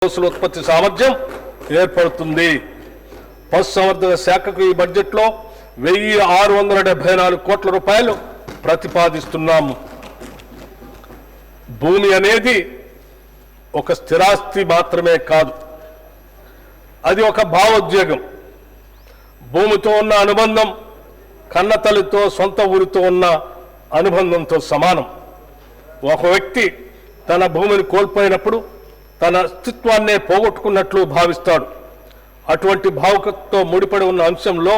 డోసుల ఉత్పత్తి సామర్థ్యం ఏర్పడుతుంది. పశుసంవర్ధక శాఖకు ఈ బడ్జెట్లో 1674 కోట్ల రూపాయలు ప్రతిపాదిస్తున్నాము. భూమి అనేది ఒక స్థిరాస్తి మాత్రమే కాదు, అది ఒక భావోద్వేగం. భూమితో ఉన్న అనుబంధం కన్నతల్లితో సొంత ఊరితో ఉన్న అనుబంధంతో సమానం. ఒక వ్యక్తి తన భూమిని కోల్పోయినప్పుడు తన అస్తిత్వాన్నే పోగొట్టుకున్నట్లు భావిస్తాడు. అటువంటి భావుకతతో ముడిపడి ఉన్న అంశంలో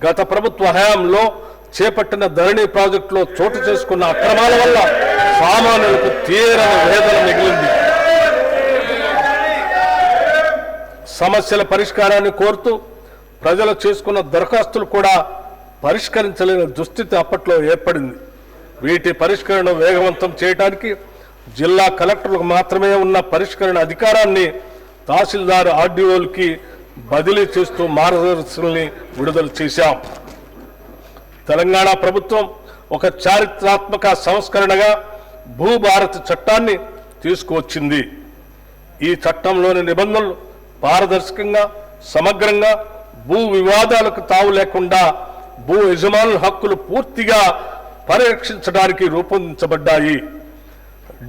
గత ప్రభుత్వ హయాంలో చేపట్టిన ధరణి ప్రాజెక్టులో చోటు చేసుకున్న అక్రమాల వల్ల సామాన్యులకు తీవ్రమైన వేదన మిగిలింది. సమస్యల పరిష్కారాన్ని కోరుతూ ప్రజలు చేసుకున్న దరఖాస్తులు కూడా పరిష్కరించలేని దుస్థితి అప్పట్లో ఏర్పడింది. వీటి పరిష్కరణ వేగవంతం చేయడానికి జిల్లా కలెక్టర్లకు మాత్రమే ఉన్న పరిష్కరణ అధికారాన్ని తహసీల్దార్ ఆర్డీఓలకి బదిలీ చేస్తూ మార్గదర్శకాలని విడుదల చేశాం. తెలంగాణ ప్రభుత్వం ఒక చారిత్రాత్మక సంస్కరణగా భూభారతి చట్టాన్ని తీసుకువచ్చింది. ఈ చట్టంలోని నిబంధనలు పారదర్శకంగా, సమగ్రంగా, భూ వివాదాలకు తావు లేకుండా భూ యజమానుల హక్కులు పూర్తిగా పరిరక్షించడానికి రూపొందించబడ్డాయి.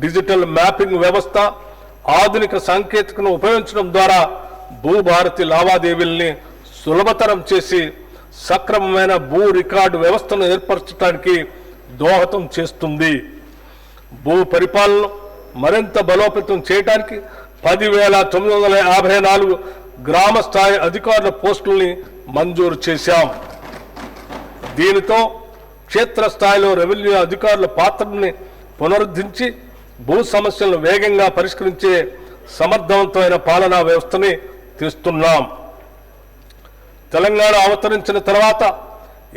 డిజిటల్ మ్యాపింగ్ వ్యవస్థ, ఆధునిక సాంకేతికను ఉపయోగించడం ద్వారా భూభారతి లావాదేవీల్ని సులభతరం చేసి సక్రమమైన భూ రికార్డు వ్యవస్థను ఏర్పరచడానికి దోహదం చేస్తుంది. భూ పరిపాలనను మరింత బలోపేతం చేయడానికి 10,954 గ్రామ స్థాయి అధికారుల పోస్టుల్ని మంజూరు చేశాం. దీనితో క్షేత్రస్థాయిలో రెవెన్యూ అధికారుల పాత్రని పునరుద్ధరించి భూ సమస్యలను వేగంగా పరిష్కరించే సమర్థవంతమైన పాలనా వ్యవస్థని తెస్తున్నాం. తెలంగాణ అవతరించిన తర్వాత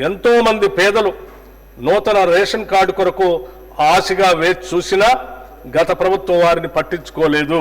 ఎంతో మంది పేదలు నూతన రేషన్ కార్డు కొరకు ఆశగా వేచి చూసినా గత ప్రభుత్వం వారిని పట్టించుకోలేదు.